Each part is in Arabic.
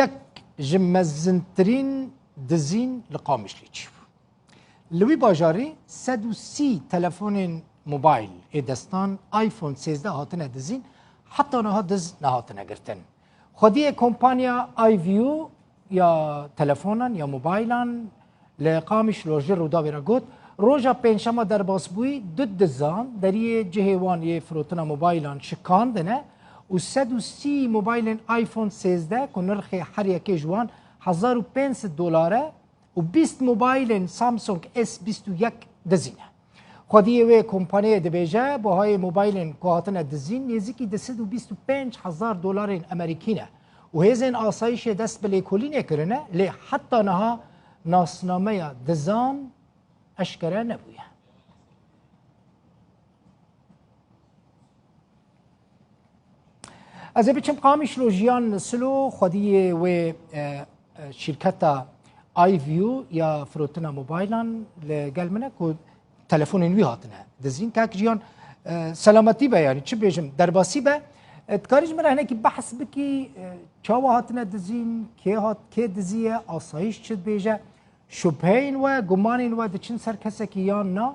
یک جمزنترین دزین لقامش لیچیب لوی باجاری 130 تلفون موبایل دستان آیفون 13 هاتنه دزین حتی نها دز نهاتنه گرتن خودی کمپانیا آی ویو یا تلفونان یا موبایلان لقامش روژه رودا بیرا گوت روژا پنجشنبه در باسبوی دو دزان دری جهوان یه فروتنا موبایلان شکاندنه و 130 موبایل آیفون 13 که نرخ هر یکی جوان $1500 و 20 موبایل سامسونگ S21 دزینه خودی و کمپانی دبیجه با های موبایل که هاتن دزین نزدیکی $225,000 امریکینه و هزین آسایش دست به لیکولی نکرنه لی حتی نها ناسنامه دزان اشکره نبویه. از بچم قامش رو جیان سلو خودی و شرکت آی ویو یا فروتنا موبایلان لگل منه که تلفون انوی هاتنه دزین که جیان سلامتی به یعنی چه بیجم درباسی به اتکاریج من هنه که بحث بکی چاوا هاتنه دزین که دزیه آسایش چه بیجه شبهین و گمانین و دچین سر کسی که یا نه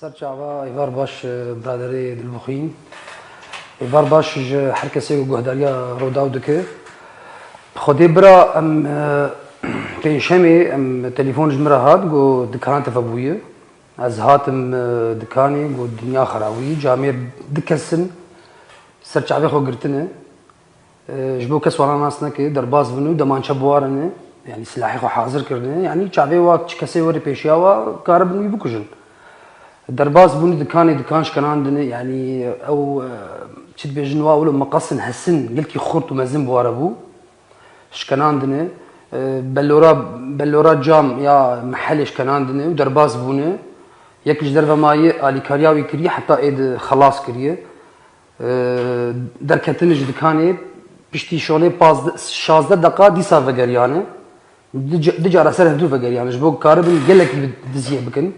سرچاوا ایوار باش برادری دلبخین ایوار باش هر کسی و گهداریا روداو دکه خودی برا ام پنجشنبه ام تلفونش مرا هات گو دکان تفبویه از هاتم دکانی گو دنیا خراوی جامعه دکسن سرچاوی خو گرتنه جبو کس ولا ناس نکه در باز بنو دمانچه بوارنه يعني سلاحي خو حاضر كرنه يعني چاوي وقت كسي وري بيشياوا كاربني بكوجن درباز بوني دكانش كان عندنا يعني او تشد بيجنوا ولا مقصن حسن قلت خرط ومزن بواربو اش كان عندنا بلورا جام يا محلش كان عندنا ودرباز بوني يكش دربه ماي الي كارياوي كري حتى ايد خلاص كريه دركتنج دكاني بشتي شغلي باز 16 دقيقه دي صار فقريانه دجا راسل هدو فقريانه جبو كاربن قالك دزيه بكن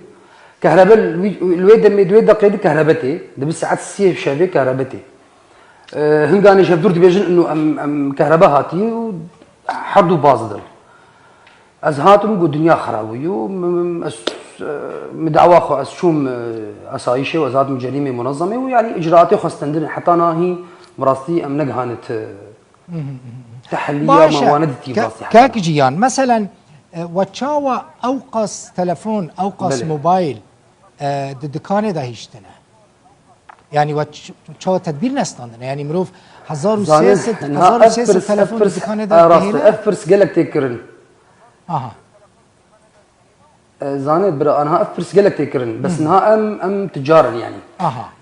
كهرباء الويد ميدويد دقيقه كهربتي دبي ساعات السيه شافي كهربتي هنغاني شاف دور ديفيجن انه ام كهرباء هاتي حردو بازدل از هاتم قو دنيا خرابيو مدعوا خو اسشوم اسايشه وزاد جريمه منظمه ويعني اجراءاتي خستندن حتى ناهي براستي ام نجهانت تحليه موانتي براستي كاك جيان مثلا وتشاوا اوقس تلفون اوقس بله. موبايل دكانه دهيشتنه يعني وتشاوا تدبير نستاندنه يعني مروف 1003 تلفون دكانه ده راست افرس قالك تكرن زانت برا انا افرس قالك تكرن بس انها ام تجارا يعني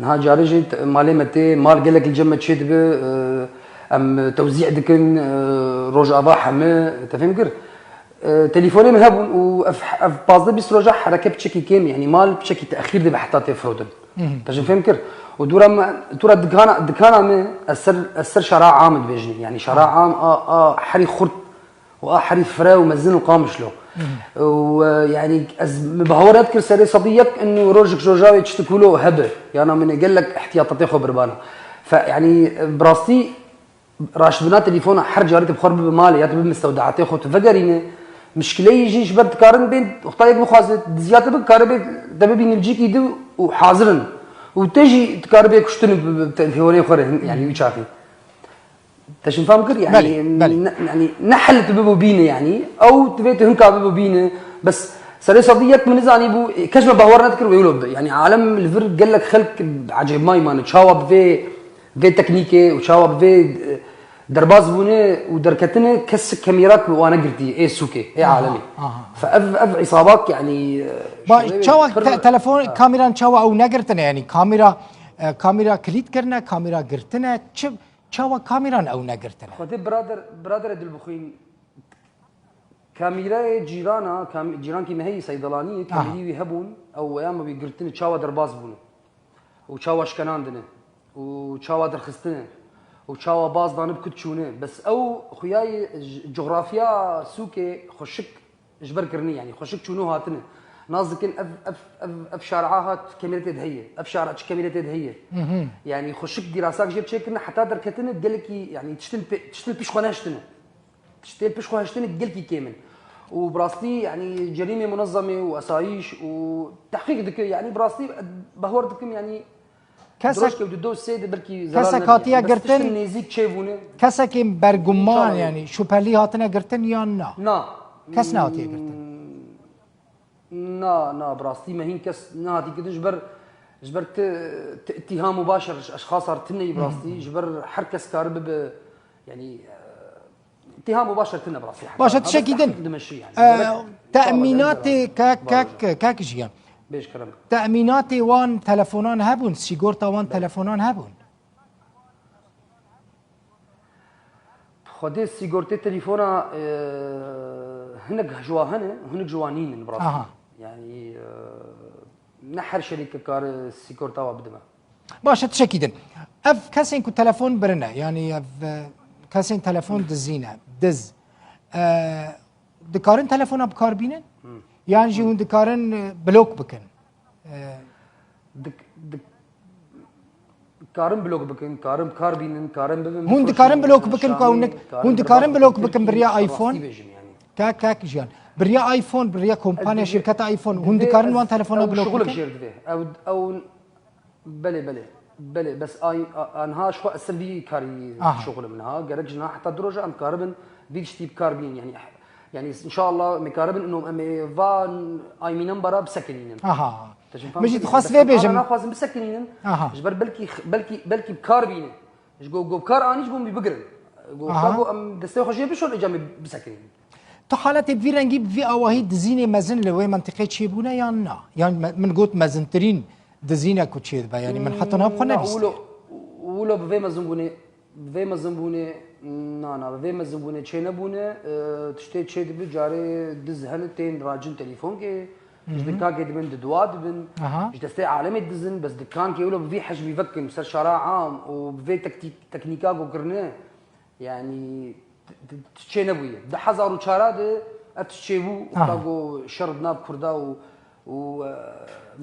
انها جارجي مالي متي مال قالك الجمه تشد ام توزيع دكن روج اضاحه ما تفهم كر تليفوني من هبون وف باز بس رجع حركه بشكل كام يعني مال بشكل تاخير دي بحطها تفرودن تفهم كر ودورا دكانا ما السر شراع عام بيجني يعني شراع عام حري خرط حري فرا ومزن وقامش له ويعني بهور اذكر سري صديق انه روجك جوجاوي تشتكوا له هبه يعني من قال لك احتياطاتي خو بربانه فيعني براستي راشدنا تليفون حر جارتي بخرب بمالي ياتي بمستودعاتي خو تفقرينه مشكله يجي جبر تقارن بين اختايق مخازن زياده بكاربي دبي نجيك يدو وحاضرن وتجي تقاربي كشتن بتليفوني خور يعني وشافي تشن فاهم كر يعني بلي. يعني نحل تببو بينه يعني او تبيت هنكا ببو بينه بس سري صديق من زاني بو كشمه باور نذكر ويقولوا يعني عالم الفر قال لك خلق عجيب ماي مان تشاوب في تكنيكي وتشاوب في درباز بونه ودركتنه كس كاميرات وانا قلتي ايه سوكي ايه عالمي فاف اصابات يعني تشاوا تلفون كاميرا تشاوا او نقرتنه يعني كاميرا كليت كرنا كاميرا قرتنه تشاوا كاميرا او نقرتنه خدي برادر دلبخين كاميرا جيرانا جيران كي ما هي صيدلانيه كاميري يهبون او ايام بيقرتنه تشاوا درباز بونه وتشاوا شكناندنه وتشاوا درخستنه وشاوا باز دانب كتشونه بس او خوياي جغرافيا سوكي خشك جبر كرني يعني خشك شنو هاتنه نازكن اف شارعات كاميرات هي اف شارع كاميرات هي يعني خشك دراسات جبت شكلنا حتى دركتنا قال لك يعني تشتل بيش خناشتنا تشتل بيش خناشتنا قال لك كامل وبراستي يعني جريمه منظمه واسايش وتحقيق دك يعني براستي بهور دكم يعني كسك ودو السيد بركي كسك هاتيا قرتن نزيك شيفونه كسك برجمان يعني شو بالي هاتنا قرتن يا نا كسنا هاتيا قرتن نا براستي ما هين كس نا هاتي كده جبر اتهام مباشر اشخاص ارتني براستي جبر حركس كارب يعني اتهام مباشر تنا براستي باشا تشكيدن تأميناتي كاك جيان بيش كلام تأميناتي وان تلفونان هبون سيجورتا وان تلفونان هبون خدي سيجورتي تليفونا هنك جواهن وهنك جوانين براستي يعني نحر شركه كار سيجورتا وبدما باشا تشكيدن اف كاسين كو تلفون برنا يعني اف كاسين تلفون دزينا دز دكارن تلفون بكار بينن يعني جي هون دكارن بلوك بكن دك كارن بلوك بكن كارن كار بينن كارن ببن هون دكارن بلوك بكن كونك هون دكارن بلوك بكن بريا ايفون كاك جيان بريا ايفون بريا كومبانيا شركه ايفون هون دكارن وان تلفون بلوك شغلك جير او بلي بس انها شو اسلبي كاري شغل منها قالك جنا حتى دروجه ام كاربن فيش تيب كاربين يعني ان شاء الله مكاربن انه ام فان اي مي نمبر بسكنين مجي تخص في بيجم انا خاص بسكنين جبر بلكي بكاربين جو بكار اني جو بيبقرن جو ام دستي خوشي بشو الاجامي بسكنين تو حالات في نجيب في اواهي دزيني مزن لوي منطقه تشيبونا يا نا يعني من قلت مزنترين دزينا كوتشيد يعني من حطنا بخنا بس ولو بفي مزنبونه نا بفي مزنبونه تشينبونه تشتي تشيد بجاري دز هلتين راجن تليفون كي دكان كي دبن دواد بن دستي عالمي دزن بس دكان كي ولو بفي حجم يفكن بس شارع عام وبفي تكنيكا وقرنه يعني تشينبويه ده حزارو تشاراد اتشيبو تاغو شردنا بكردا و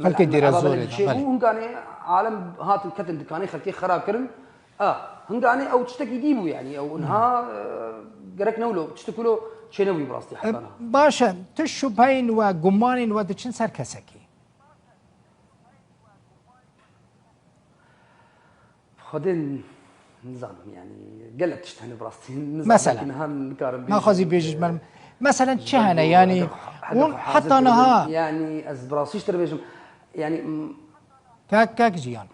خلكي دير زوري هنغاني عالم هات الكتن دكاني خلكي خراب كرن هنغاني او تشتكي ديبو يعني او انها قرك نولو تشتكلو تشينوي براستي حتى انا باشا تشو باين وقمان ودچن سر كسكي خدين نظام يعني قلت تشتهني براستي مثلا ما خذي بيجي مثلا تشهنا يعني حتى انا يعني از براسيش تربيجم يعني كاك جيان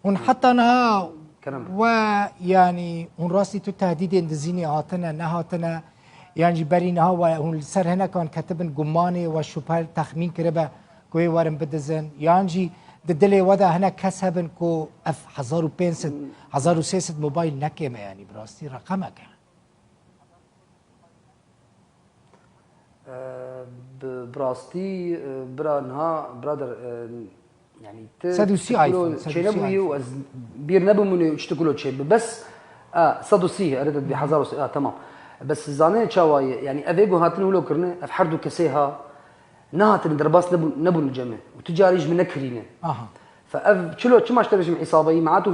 ونحط انا ويعني ونراسي تو تهديد اندزيني هاتنا نهاتنا يعني برينها وهون سر هنا كان كتبن قماني وشوبال تخمين كربه كوي ورم بدزن يعني ددلي ودا هنا كسبن كو اف 1500 1600 موبايل نكمه يعني براستي رقمك براستي برانها برادر يعني سادوسي ايفون تشيلبوي بير نبو من يشتكلوا تشيب بس سادوسي اريد بحزار تمام بس زاني تشاواي يعني افيجو هاتن ولو كرنا افحردو كسيها نهاتن درباس نبو الجمع وتجاريج من نكرينه فاف تشلو تشماش ترجم حسابي معناته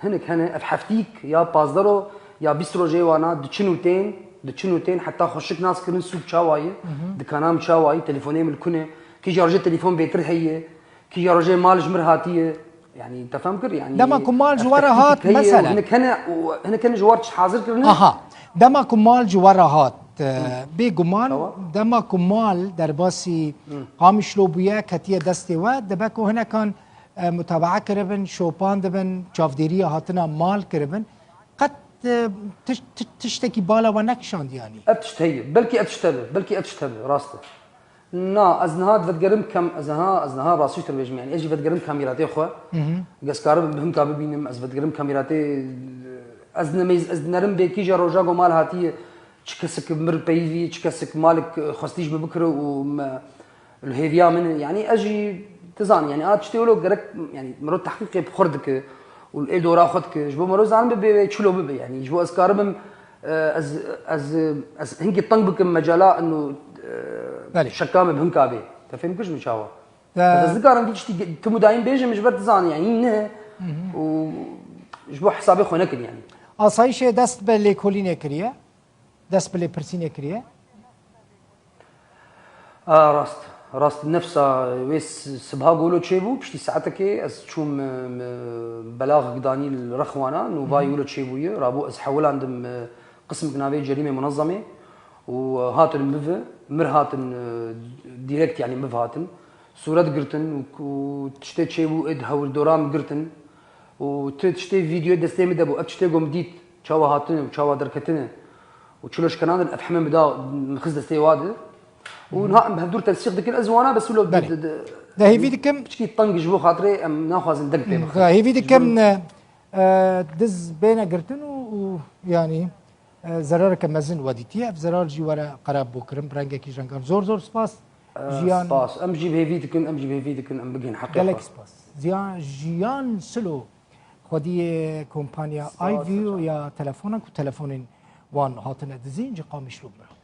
هنك هنا افحفتيك يا بازدرو يا بيسترو جيوانا دچنوتين حتى خوشك ناس كرن سوق تشاواي دكانام تشاواي تليفوني ملكونه كي جارجه تليفون بيتر هي كي جارجه مال جمر هاتيه يعني انت فاهم كر يعني دما كمال جوار هات مثلا هنك جوار حاضر كرنا دما كمال جوار هات بيجمان دما كمال درباسي قامش لوبيا كتيه دستي ود دبكو هنا كان متابعه كربن شوبان دبن جافديريا هاتنا مال كربن قد تشتكي بالا ونكشاند يعني ابتشتهي بلكي اتشتبه راسته نا ازنها تفدقرم كم ازنها راسي تربيجم يعني اجي فدقرم كاميراتي خو قسكار بهم كابينم از فدقرم كاميراتي ازنميز ازنرم بكي جروجاغو مال هاتي تشكسك مر بيفي تشكسك مالك خستيج ببكر و الهيفيا من يعني اجي تزان يعني اتشتيولو قرك يعني مرو تحقيقي بخردك والادورا خدك جبو مرو زان بتشلو بب يعني جبو اسكاربم از هنكي طنبك مجالا انه شكامه بهنكابي تفهم كش مشاوه بس ذكرن دي تشتي تمداين بيجي مش برتزان يعني نه و جبو حسابي خو نكر يعني آسایش دست به لیکولین کریه دست به لیپرسین کریه راست نفسه ويس سبها قولوا تشيبو بشتي ساعتك از شوم بلاغ قداني الرخوانا نوفا يقولوا تشيبويه رابو از حول عندهم قسم كنافي جريمه منظمه وهاتن مر هاتن ديريكت يعني مف هاتن صورات قرتن وتشتي تشيبو اد هول دورام قرتن وتشتي فيديو دستي مدبو ابتشتي قوم ديت تشاوا هاتن وتشاوا دركتن وتشلوش كنان افحم بدا مخز دستي واده ونها بهدور تنسيق ديك الازوانه بس ولو ده هي في دكم تشكي طنق جبو خاطري ام ناخذ ندق بيه هي في دكم دز بين قرتن ويعني زرار كمزن وديتي اف زرار جي ورا قراب بوكرم برانجا كي جانكار زور سباس جيان سباس ام جيب هي فيدكن ام بقين حقيقه جالك سباس جيان سلو خدي كومبانيا اي فيو يا تلفونك وتلفون وان هاتنا دزين جي قامش لبرا